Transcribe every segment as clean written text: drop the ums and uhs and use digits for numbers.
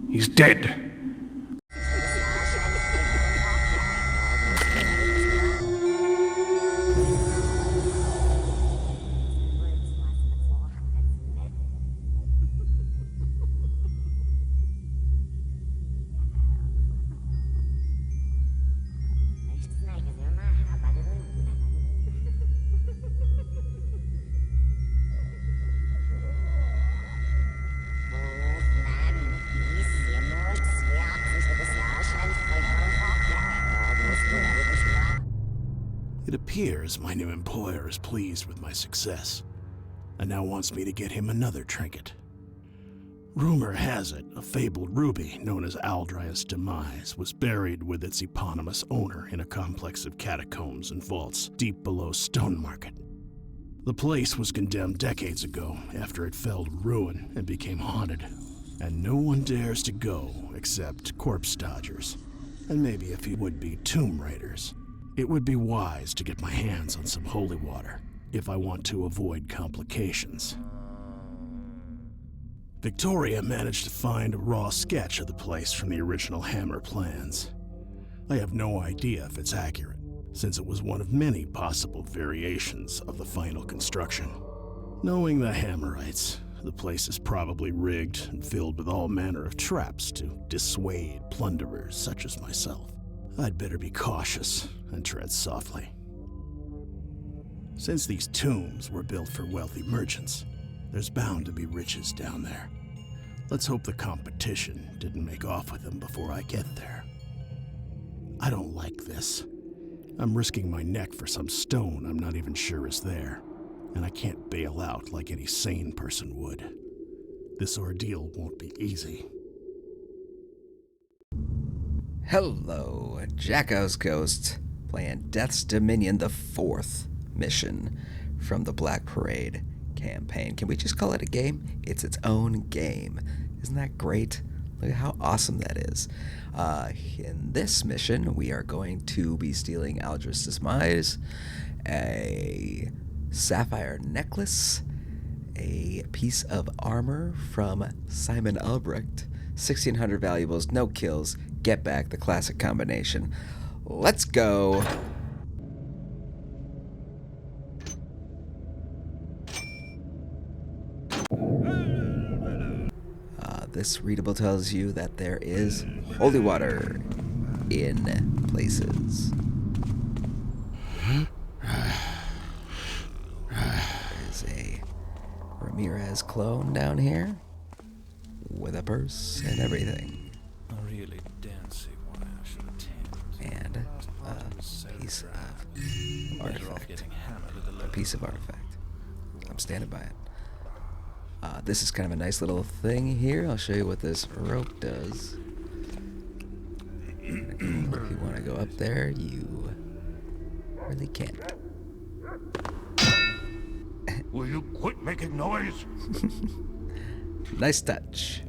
He's dead. It appears my new employer is pleased with my success, and now wants me to get him another trinket. Rumor has it a fabled ruby known as Aldrius Demise was buried with its eponymous owner in a complex of catacombs and vaults deep below Stone Market. The place was condemned decades ago after it fell to ruin and became haunted, and no one dares to go except corpse dodgers, and maybe a few would-be tomb raiders. It would be wise to get my hands on some holy water if I want to avoid complications. Victoria managed to find a raw sketch of the place from the original Hammer plans. I have no idea if it's accurate, since it was one of many possible variations of the final construction. Knowing the Hammerites, the place is probably rigged and filled with all manner of traps to dissuade plunderers such as myself. I'd better be cautious and tread softly. Since these tombs were built for wealthy merchants, there's bound to be riches down there. Let's hope the competition didn't make off with them before I get there. I don't like this. I'm risking my neck for some stone I'm not even sure is there, and I can't bail out like any sane person would. This ordeal won't be easy. Hello, Jacko's Ghost, playing Death's Dominion, the 4th mission from the Black Parade campaign. Can we just call it a game? It's its own game. Isn't that great? Look at how awesome that is. In this mission, we are going to be stealing Aldrius Demise, a sapphire necklace, a piece of armor from Simon Albrecht, 1,600 valuables, no kills, get back, the classic combination. Let's go. This readable tells you that there is holy water in places. There's a Ramirez clone down here with a purse and everything. A really dancy one I should attend. And a piece of artifact. A piece of artifact. I'm standing by it. This is kind of a nice little thing here. I'll show you what this rope does. If you want to go up there, you really can't. Will you quit making noise? Nice touch.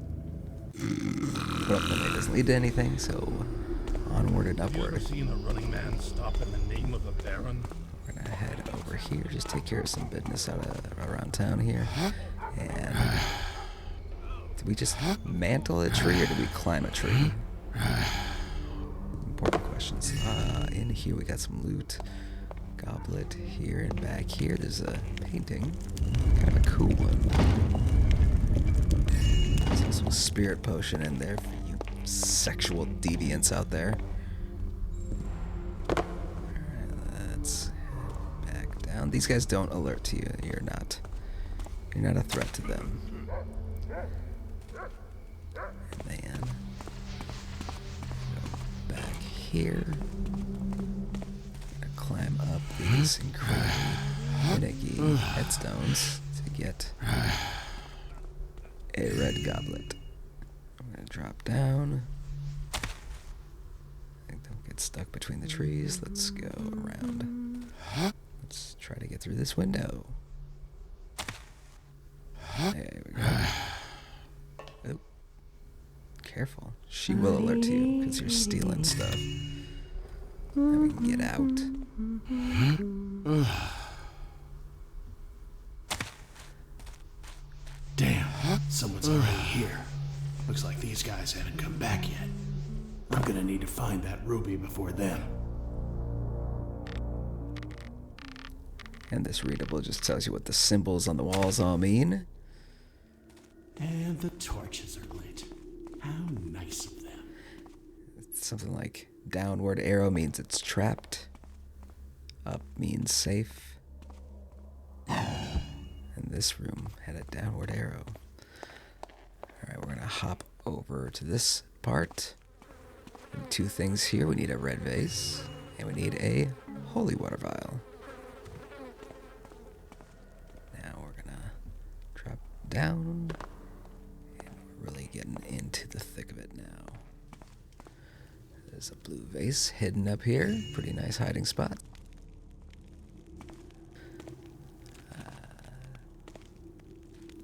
Well, it doesn't lead to anything, so onward and upward. Ever seen a running man stop in the name of a baron? We're gonna head over here, just take care of some business around town here. And did we just mantle a tree or did we climb a tree? Important questions. In here we got some loot. Goblet here and back here. There's a painting. Kind of a cool one. There's also a spirit potion in there for you sexual deviants out there. Alright, let's head back down. These guys don't alert to you. You're not a threat to them. And then go back here. Climb up these incredibly finicky headstones to get a red goblet. I'm gonna drop down. Don't get stuck between the trees. Let's go around. Let's try to get through this window. There we go. Oh. Careful. She will alert to you because you're stealing stuff. Now we can get out. Damn, someone's already here. Looks like these guys haven't come back yet. I'm gonna need to find that ruby before them. And this readable just tells you what the symbols on the walls all mean. And the torches are lit. How nice of them. It's something like downward arrow means it's trapped. Up means safe. And this room had a downward arrow. Alright, we're gonna hop over to this part. We need 2 things here. We need a red vase, and we need a holy water vial. Now we're gonna drop down, and we're really getting into the thick of it now. There's a blue vase hidden up here. Pretty nice hiding spot.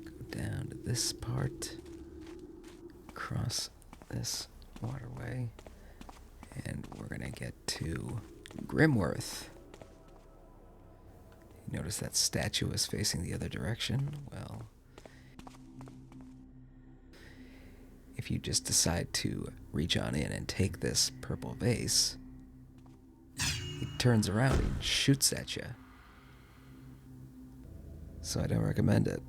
Go down to this part, across this waterway, and we're gonna get to Grimworth. You notice that statue is facing the other direction? Well, if you just decide to reach on in and take this purple vase, he turns around and shoots at you. So I don't recommend it.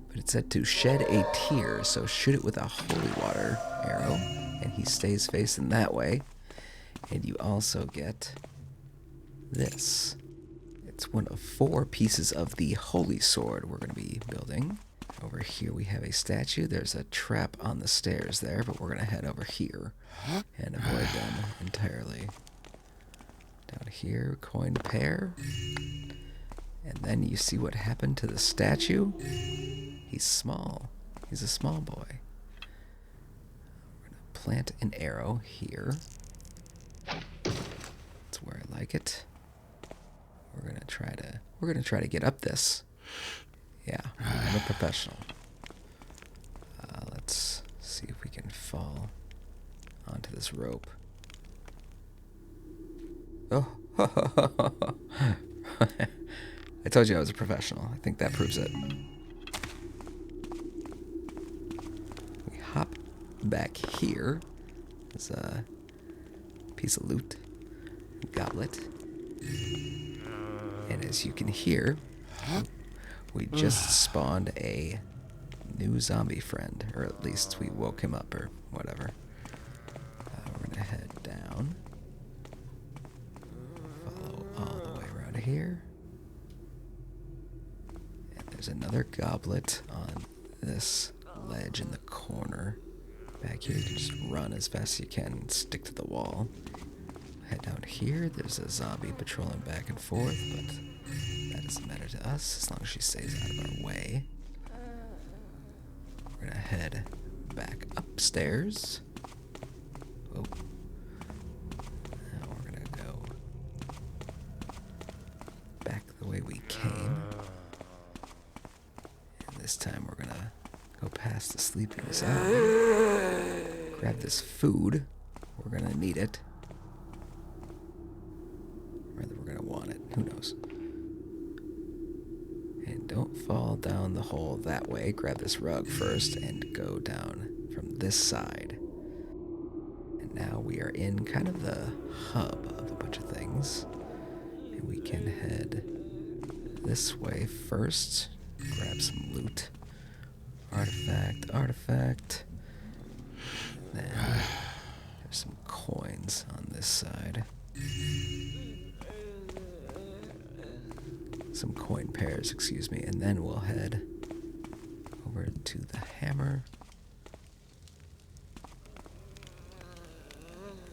But it said to shed a tear, so shoot it with a holy water arrow, and he stays facing that way. And you also get this. It's one of 4 pieces of the holy sword we're going to be building. Over here we have a statue. There's a trap on the stairs there, but we're going to head over here and avoid them entirely. Down here, coined pair. And then you see what happened to the statue? He's small. He's a small boy. We're going to plant an arrow here. That's where I like it. We're going to try to get up this. Yeah, I'm a professional. Let's see if we can fall onto this rope. Oh, I told you I was a professional. I think that proves it. We hop back here. There's a piece of loot, goblet. And as you can hear, we just spawned a new zombie friend, or at least we woke him up or whatever. We're gonna head down, follow all the way around here. And there's another goblet on this ledge in the corner. Back here, you can just run as fast as you can and stick to the wall. Head down here, there's a zombie patrolling back and forth, but that doesn't matter to us as long as she stays out of our way. We're gonna head back upstairs. Oh. Now we're gonna go back the way we came. And this time we're gonna go past the sleeping zombie. Grab this food. We're gonna need it. Rather, we're gonna want it. Who knows? And don't fall down the hole that way. Grab this rug first and go down from this side. And now we are in kind of the hub of a bunch of things. And we can head this way first. Grab some loot. Artifact. Then there's some coins on this side. Some coin pairs, excuse me, and then we'll head over to the hammer.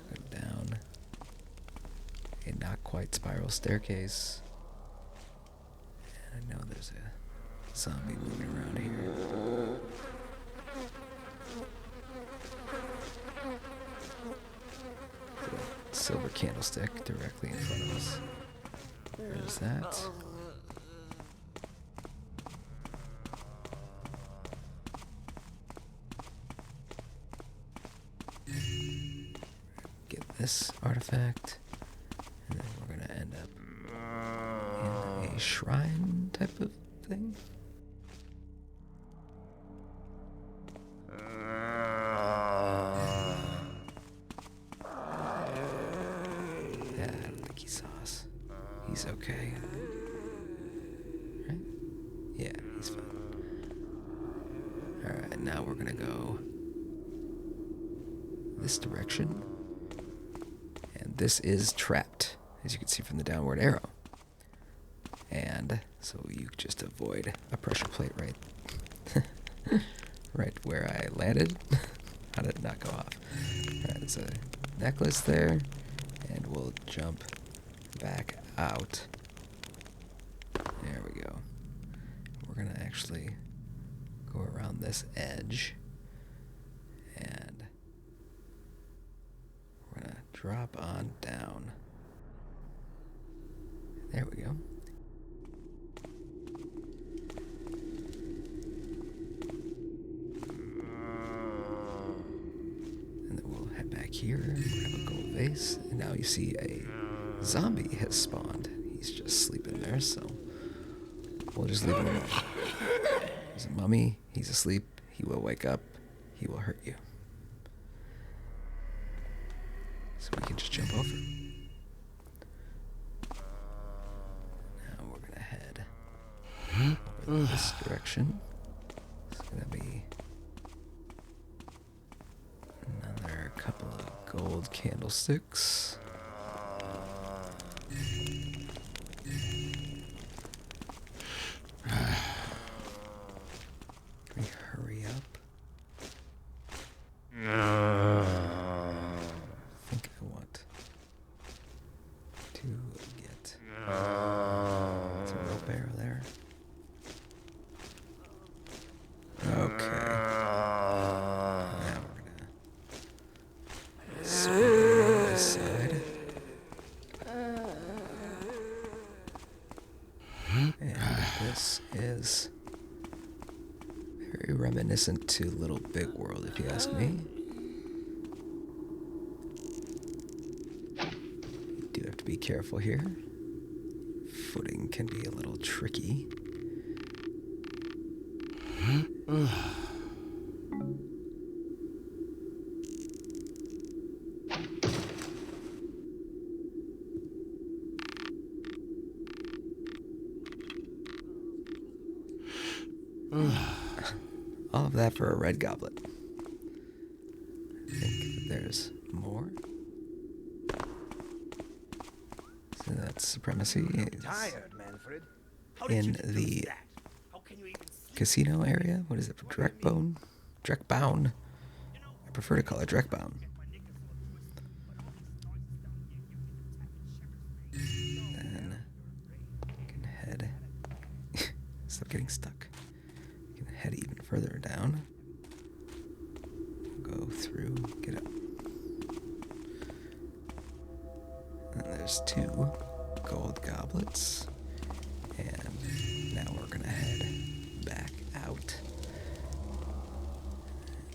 Go down a not quite spiral staircase. And I know there's a zombie moving around here. A silver candlestick directly in front of us. There's that. Get this artifact, and then we're gonna end up in a shrine type of thing. he's okay. Right? Yeah, he's fine. Alright, now we're gonna go this direction. And this is trapped, as you can see from the downward arrow. And so you just avoid a pressure plate right where I landed. How did it not go off? Alright, there's a necklace there. And we'll jump back out. There we go. We're gonna actually go around this edge. And we're gonna drop on down. There we go. And then we'll head back here, grab a gold vase, and now you see a zombie has spawned. He's just sleeping there, so we'll just leave him alone. He's a mummy, he's asleep, he will wake up, he will hurt you. So we can just jump over. Now we're gonna head over this direction. It's gonna be another couple of gold candlesticks. Can we hurry up? I think I want to get some rope arrow there. Okay. Now we're gonna spin around this side. And this is very reminiscent to Little Big World, if you ask me. You do have to be careful here. Footing can be a little tricky. All of that for a red goblet. I think there's more. So that's supremacy is in the casino area. What is it? Dreckboun? Dreckboun. I prefer to call it Dreckboun. Then you can head. Stop getting stuck. You can head even further down. Go through. Get up. And there's 2 gold goblets. And now we're gonna head back out.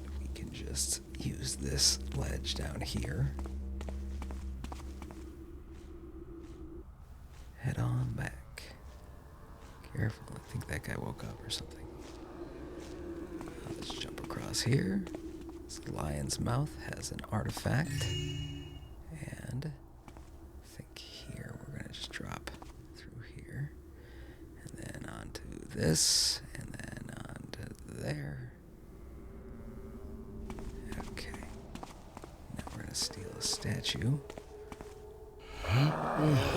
And we can just use this ledge down here. Head on back. Careful, I think that guy woke up or something. Let's jump across here. This lion's mouth has an artifact. And I think here we're gonna just drop through here. And then onto this, and then onto there. Okay. Now we're gonna steal a statue.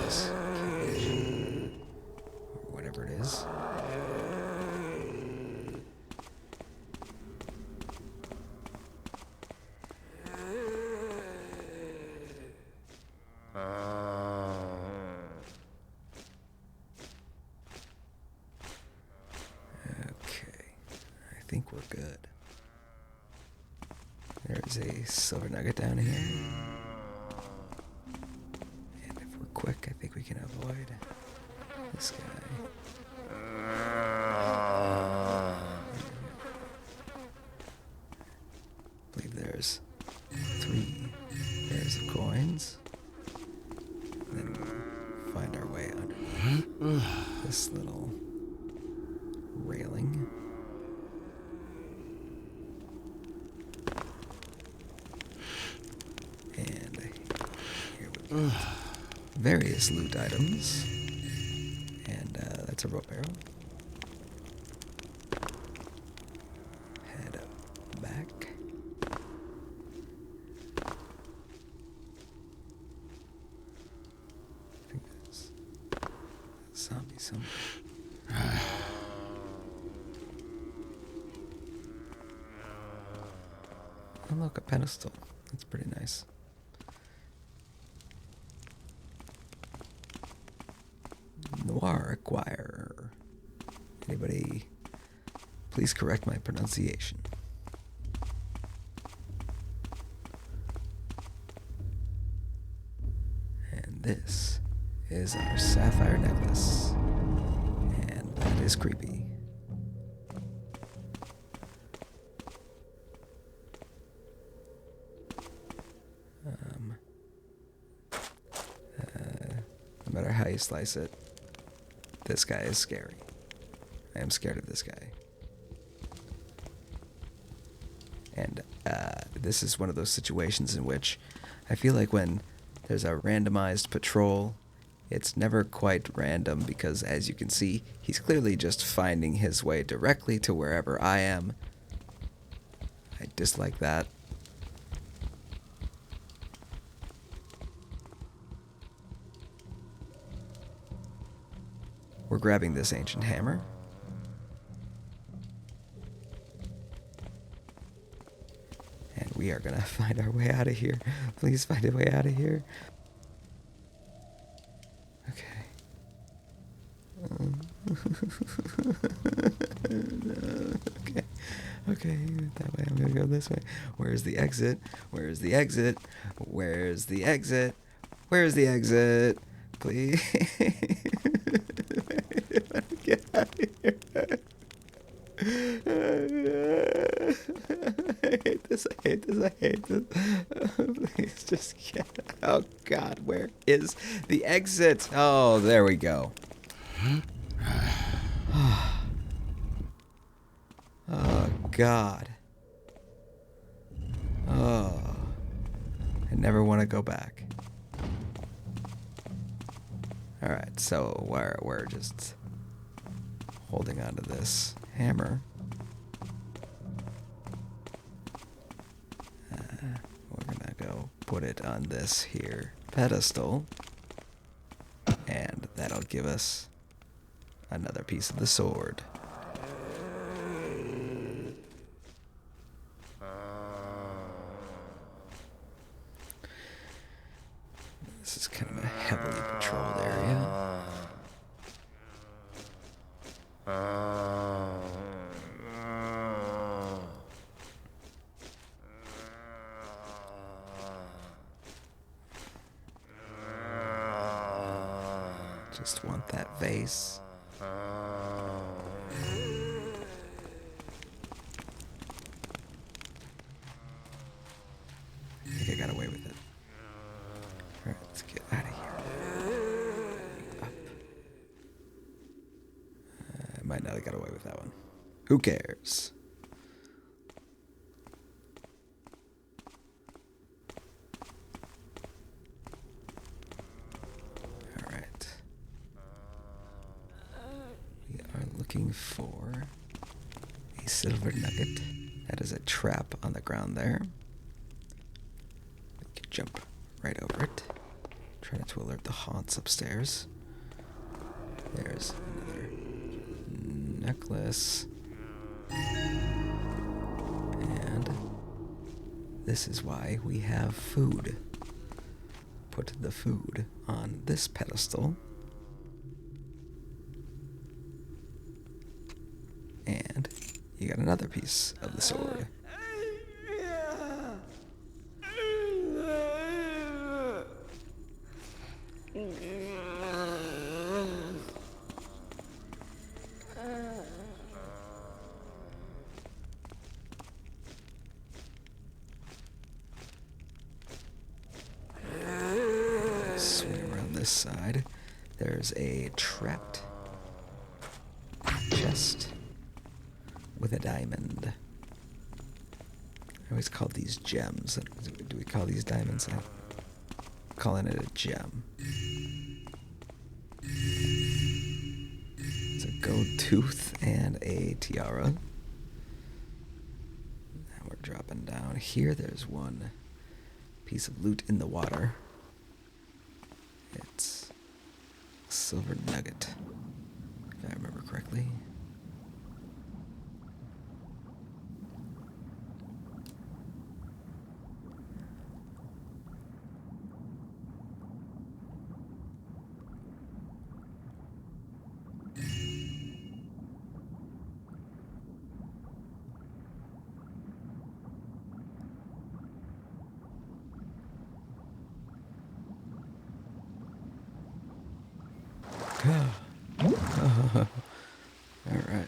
This cage, or whatever it is. I think we're good. There's a silver nugget down here. And if we're quick, I think we can avoid this guy. I believe there's 3 pairs of coins. And then we'll find our way underneath this little railing. And here we go. Various loot items. That's a rope arrow. Head back. I think that's zombie somewhere. Oh, look, a pedestal. That's pretty nice. Noirequier. Anybody, please correct my pronunciation. And this is our sapphire necklace. And that is creepy. No matter how you slice it, this guy is scary. I am scared of this guy. And this is one of those situations in which I feel like when there's a randomized patrol, it's never quite random because, as you can see, he's clearly just finding his way directly to wherever I am. I dislike that. We're grabbing this ancient hammer. And we are gonna find our way out of here. Please find a way out of here. Okay. Okay. Okay, that way. I'm gonna go this way. Where's the exit? Where's the exit? Where's the exit? Where's the exit? Please. Get out of here. I hate this. I hate this. I hate this. Please just get out. Oh, God. Where is the exit? Oh, there we go. Oh, God. Oh. I never want to go back. Alright, so we're just holding onto this hammer. We're gonna go put it on this here pedestal, and that'll give us another piece of the sword. This is kind of a heavily patrolled area. Just want that vase. I think I got away with it. Alright, let's get out of here. Up. I might not have got away with that one. Who cares? Alright. We are looking for a silver nugget. That is a trap on the ground there. We can jump right over it. Try not to alert the haunts upstairs. There's another necklace. And this is why we have food. Put the food on this pedestal. And you got another piece of the sword. Swing around this side. There's a trapped chest with a diamond. I always call these gems. Do we call these diamonds? I'm calling it a gem. gold tooth and a tiara. Now we're dropping down here. There's one piece of loot in the water. It's a silver nugget, if I remember correctly. All right.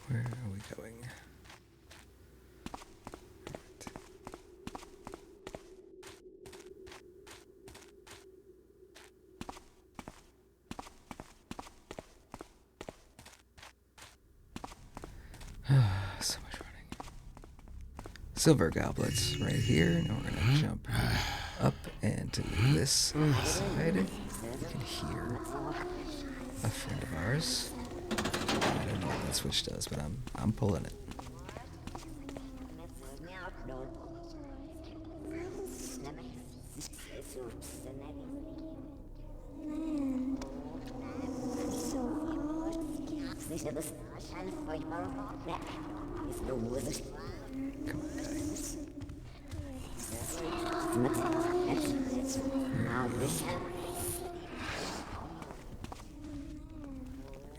Where are we going? So much running. Silver goblets right here. Now we're gonna jump up and to this side. You can hear a friend of ours. I don't know what that switch does, but I'm pulling it. Come on, guys.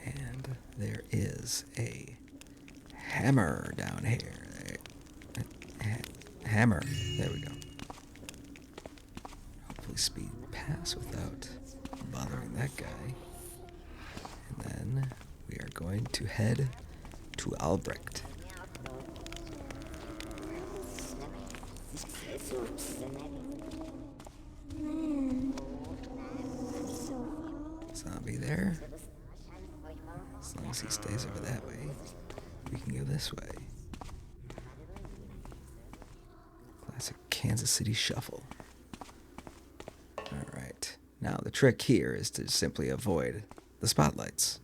And there is a hammer down here. Hammer. There we go. Hopefully speed pass without bothering that guy. And then we are going to head to Albrecht. Zombie there. As long as he stays over that way, we can go this way. Classic Kansas City shuffle. Alright. Now the trick here is to simply avoid the spotlights.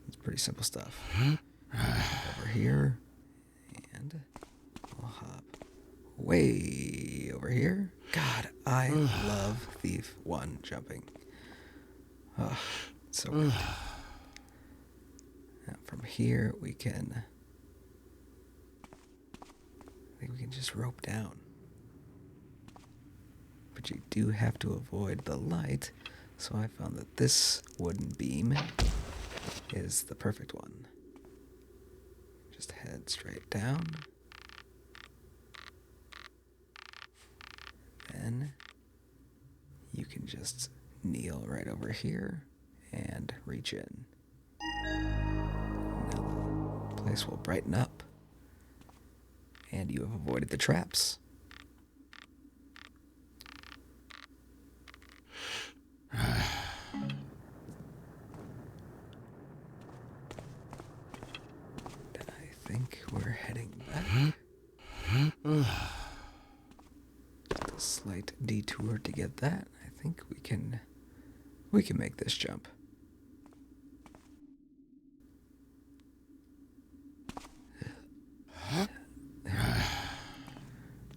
It's pretty simple stuff. Over here. And we'll hop way over here. God, I love Thief 1 jumping. Oh, it's so good. Now from here we can, I think we can just rope down. But you do have to avoid the light, so I found that this wooden beam is the perfect one. Just head straight down. Then you can just kneel right over here and reach in. Now the place will brighten up, and you have avoided the traps. I think we're heading back. Just a slight detour to get that. I think we can make this jump. There.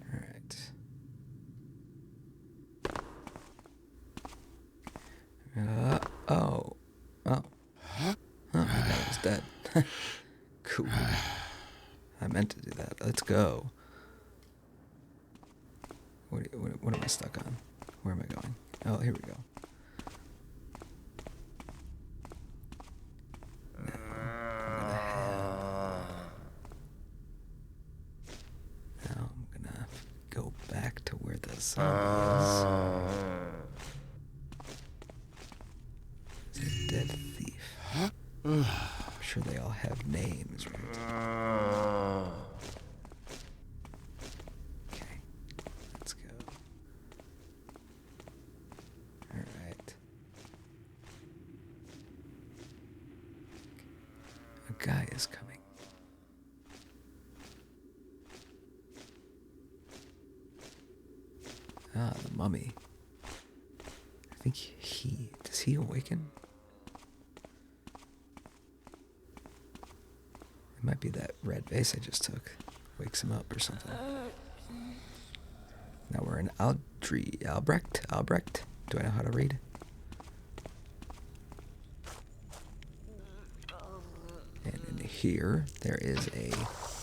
All right. Oh, my guy was dead. Cool. I meant to do that. Let's go. What am I stuck on? Where am I going? Oh, here we go. Now I'm gonna go back to where the zombie is. It's a dead thief. I'm sure they all have names, right? Okay, let's go. All right. A guy is coming. Ah, the mummy. I think does he awaken? It might be that red vase I just took. Wakes him up or something. Now we're in Albrecht. Do I know how to read? And in here, there is a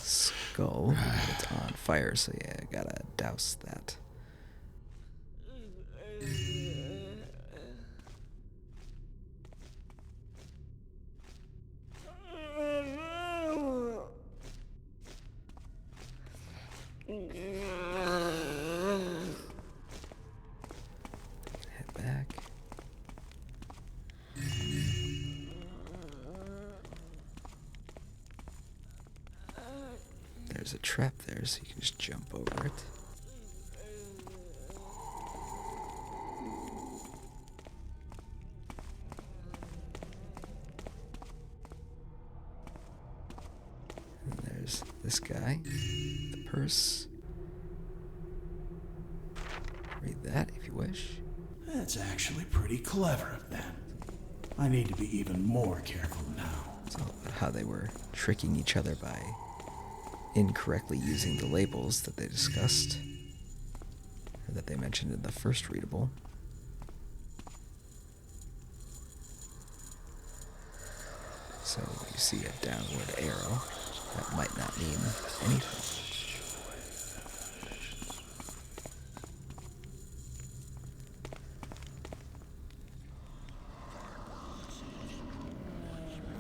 skull. It's on fire, so yeah, I gotta douse that. Head back. There's a trap there, so you can just jump over it. And there's this guy, the purse. Read that if you wish. That's actually pretty clever of them. I need to be even more careful now. It's all about how they were tricking each other by incorrectly using the labels that they discussed, or that they mentioned in the first readable. So you see a downward arrow. That might not mean anything.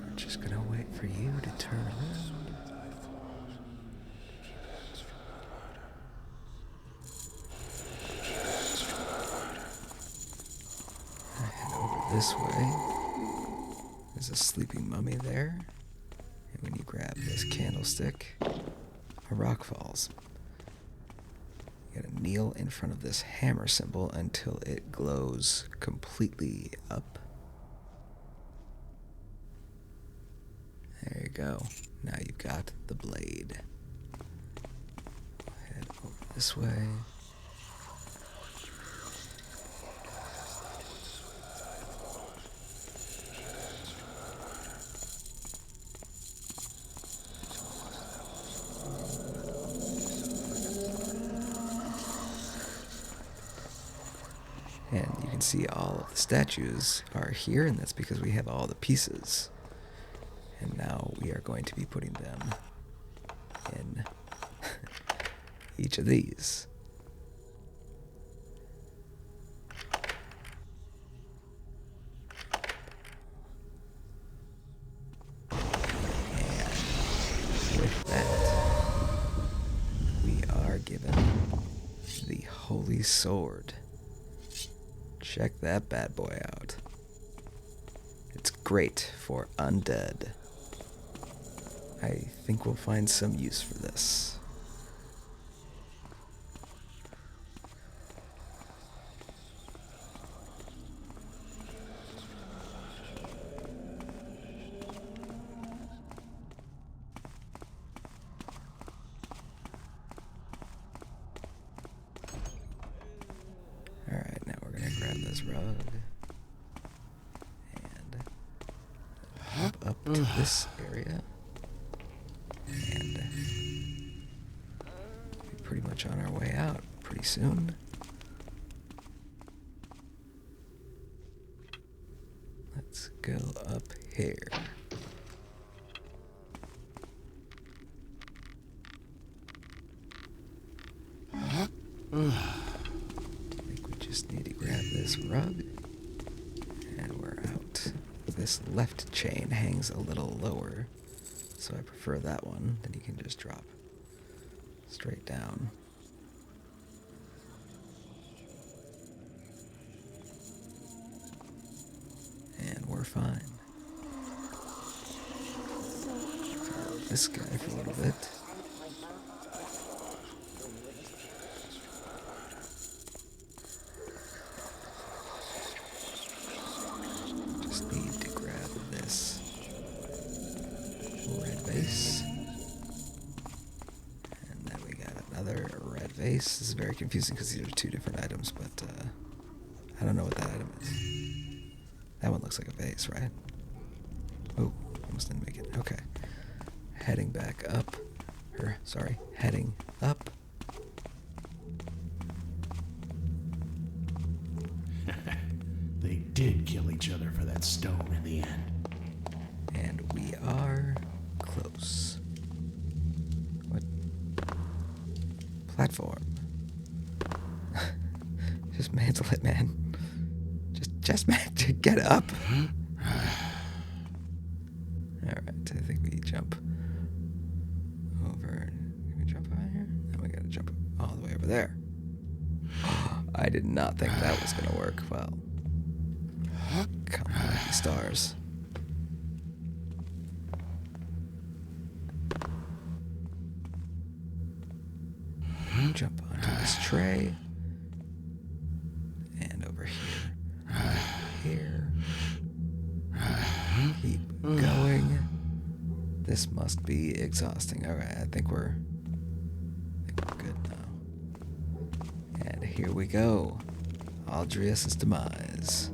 We're just gonna wait for you to turn around. This way. There's a sleeping mummy there. And when you grab this candlestick, a rock falls. You gotta kneel in front of this hammer symbol until it glows completely up. There you go. Now you've got the blade. Head over this way. And you can see all of the statues are here, and that's because we have all the pieces. And now we are going to be putting them in each of these. And with that, we are given the Holy Sword. Check that bad boy out. It's great for undead. I think we'll find some use for this. Alright, now we're gonna grab this rug and hop up to this area. And be pretty much on our way out pretty soon. Let's go up here. I think we just need to grab this rug, and we're out. This left chain hangs a little lower, so I prefer that one. Then you can just drop straight down. And we're fine. Throw this guy for a little bit. Just need to grab this red vase. And then we got another red vase. This is very confusing because these are two different items, but I don't know what that item is. That one looks like a vase, right? Oh, almost didn't make it. Okay. Heading back up. Heading up. They did kill each other for that stone in the end. And we are close. What? Platform. Just mantle it, man. Just man, get up. Alright, I think we jump over. Can we jump out here? No, we gotta jump all the way over there. I did not think that was gonna work. Well, come on, lucky stars. Jump onto this tray. And over here. Here. Keep going. This must be exhausting. Alright, I think we're good now. And here we go. Aldrius Demise.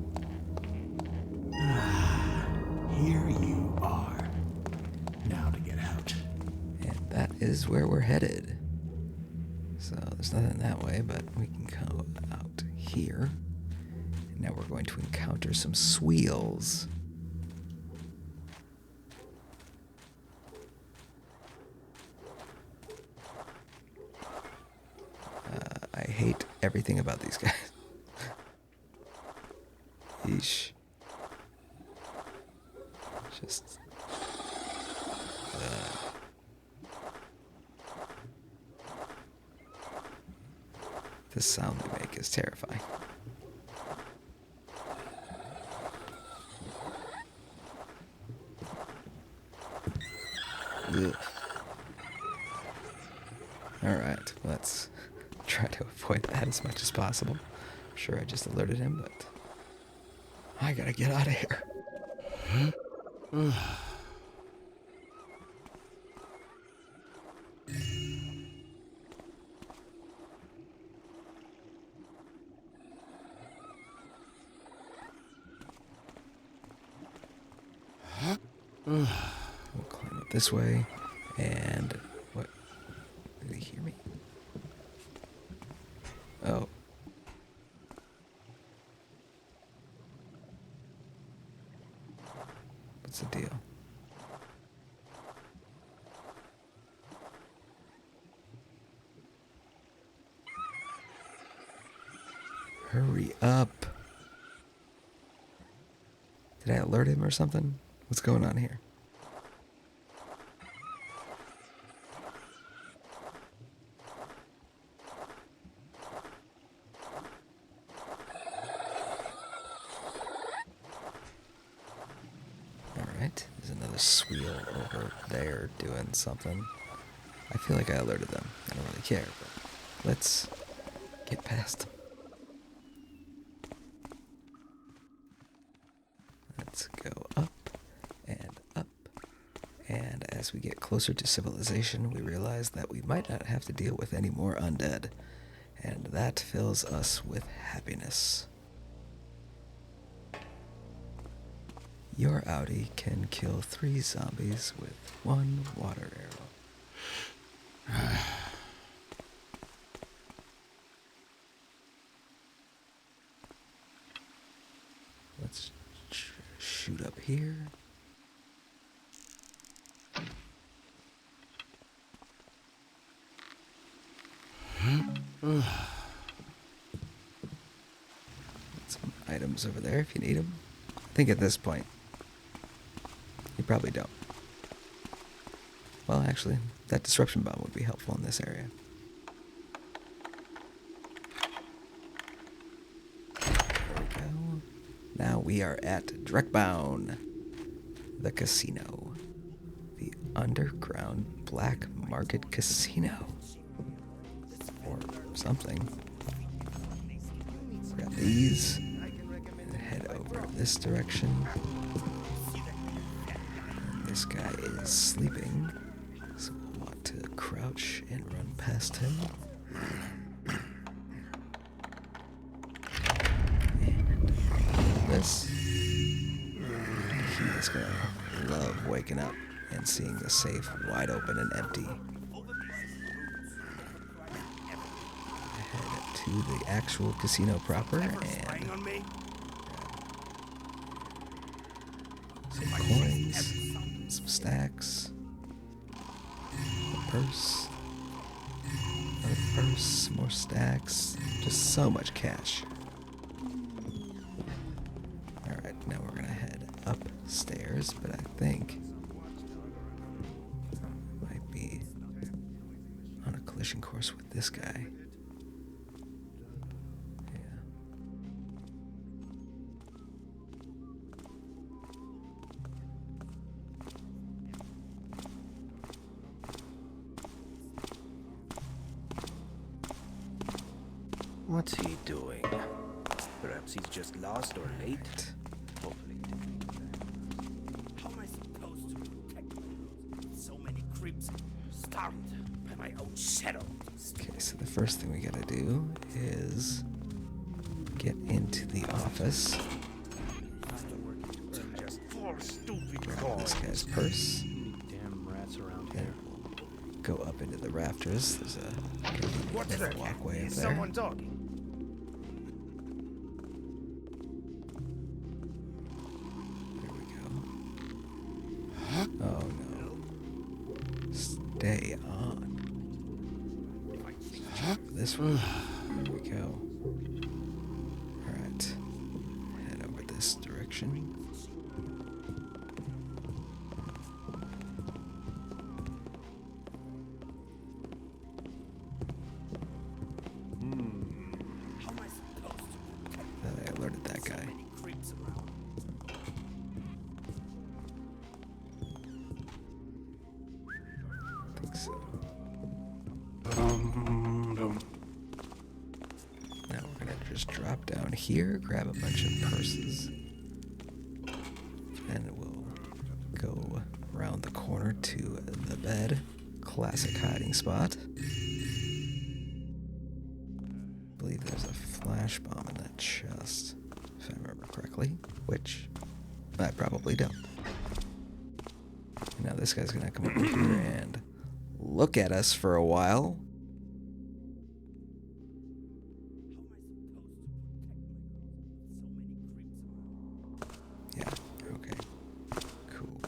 Here you are. Now to get out. And that is where we're headed. So there's nothing that way, but we can go out here. And now we're going to encounter some sweels. I hate everything about these guys. Yeesh. Just... the sound they make is terrifying. Ugh. Alright, let's try to avoid that as much as possible. I'm sure I just alerted him, but I gotta get out of here. We'll climb up this way, and what? Did he hear me? Oh. What's the deal? Hurry up. Did I alert him or something? What's going on here? Alright, there's another sweal over there doing something. I feel like I alerted them. I don't really care, but let's get past them. Let's go up and up. And as we get closer to civilization, we realize that we might not have to deal with any more undead. And that fills us with happiness. Your Audi can kill 3 zombies with 1 water arrow. Let's shoot up here. Some items over there if you need them. I think at this point, you probably don't. Well, actually, that disruption bomb would be helpful in this area. There we go. Now we are at Dreckboun, the casino. The underground black market casino. Or something. Grab these and head over this direction. And this guy is sleeping, so we'll want to crouch and run past him. And of waking up and seeing the safe wide open and empty. Head to the actual casino proper and some coins, some stacks, a purse, another purse, more stacks, just so much cash. Alright, now we're gonna head upstairs, but I think I might be on a collision course with this guy. What's he doing? Perhaps he's just lost or late. Hopefully. How am I supposed to protect my so many creeps startled by my own shadow? Okay, so the first thing we gotta do is get into the office. Just four stupid Grab this guy's purse. Damn rats around Then here. we'll go up into the rafters. There's a What's that? walkway up Is there. someone talking? There we go. Oh no. Stay on. This one. There we go. Alright. Head over this direction. How am I supposed to protect I alerted that guy. many creeps around? I think so. Now we're gonna just drop down here, grab a bunch of purses, and we'll go around the corner to the bed. Classic hiding spot. I believe there's a flash bomb in that chest, if I remember correctly, which I probably don't. Now this guy's gonna come over here and look at us for a while. Yeah, okay. Cool.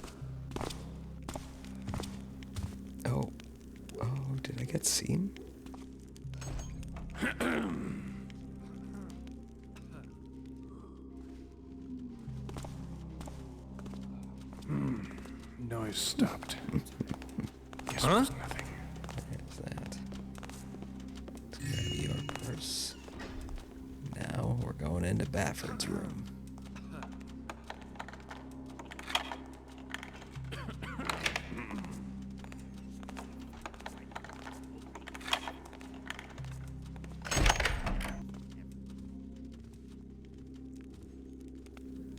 Oh, did I get seen? Noise stopped. Guess it was nothing. There's that. Let's grab your purse. Now we're going into Bafford's room.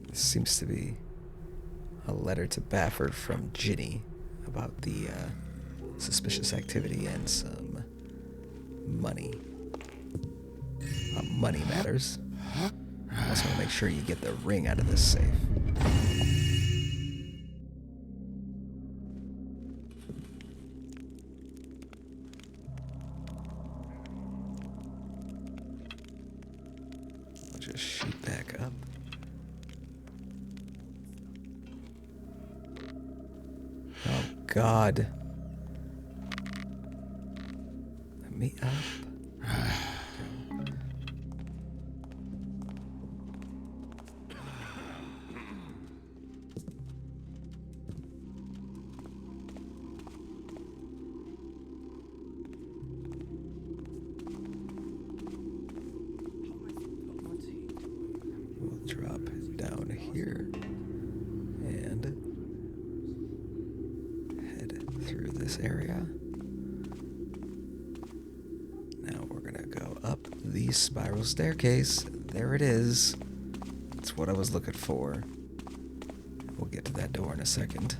This seems to be a letter to Bafford from Ginny about the suspicious activity and some money. Money matters. I also want to make sure you get the ring out of this safe. I'll just shoot back up. Oh God. Let me up. We'll drop down here and head through this area. Now we're gonna go up the spiral staircase. There it is. That's what I was looking for. We'll get to that door in a second.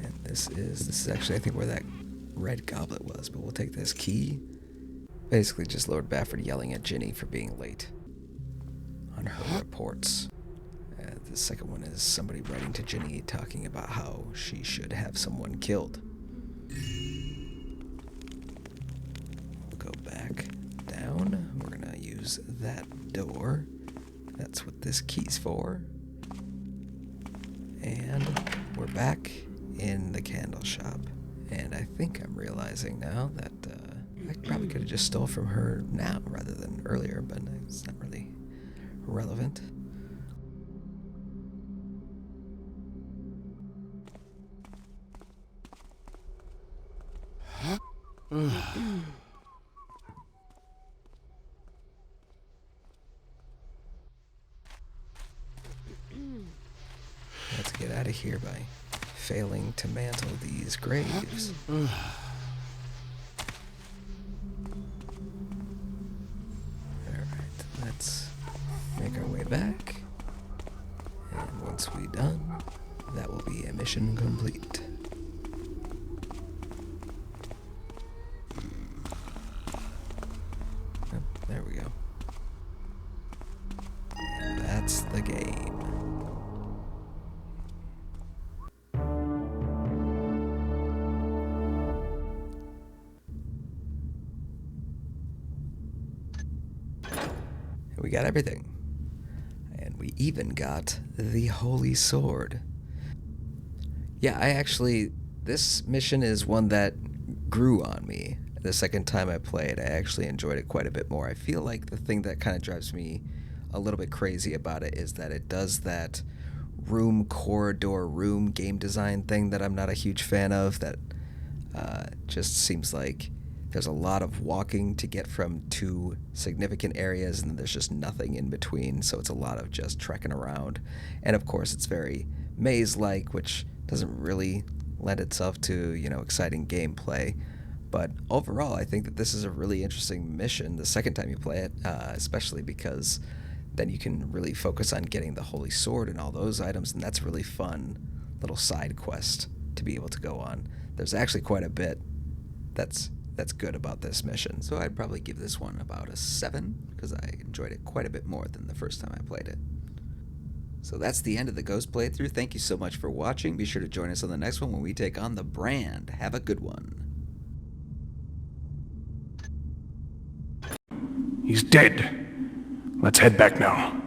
And this is actually I think where that red goblet was, but we'll take this key. Basically just Lord Bafford yelling at Ginny for being late. on her reports. The second one is somebody writing to Ginny talking about how she should have someone killed. We'll go back down. We're gonna use that door. That's what this key's for. And we're back in the candle shop. And I think I'm realizing now that I probably could have just stole from her now rather than earlier, but it's not really relevant. Let's get out of here by failing to mantle these graves. Alright, let's make our way back. And once we're done, that will be a mission complete. Oh, there we go. And that's the game. We got everything. And we even got the Holy Sword. Yeah, this mission is one that grew on me. The second time I played, I actually enjoyed it quite a bit more. I feel like the thing that kind of drives me a little bit crazy about it is that it does that corridor room game design thing that I'm not a huge fan of, that just seems like there's a lot of walking to get from two significant areas, and then there's just nothing in between, so it's a lot of just trekking around. And of course, it's very maze-like, which doesn't really lend itself to, exciting gameplay. But overall, I think that this is a really interesting mission the second time you play it, especially because then you can really focus on getting the Holy Sword and all those items, and that's a really fun little side quest to be able to go on. There's actually quite a bit that's good about this mission. So I'd probably give this one about a 7, because I enjoyed it quite a bit more than the first time I played it. So that's the end of the Ghost playthrough. Thank you so much for watching. Be sure to join us on the next one when we take on the Brand. Have a good one. He's dead. Let's head back now.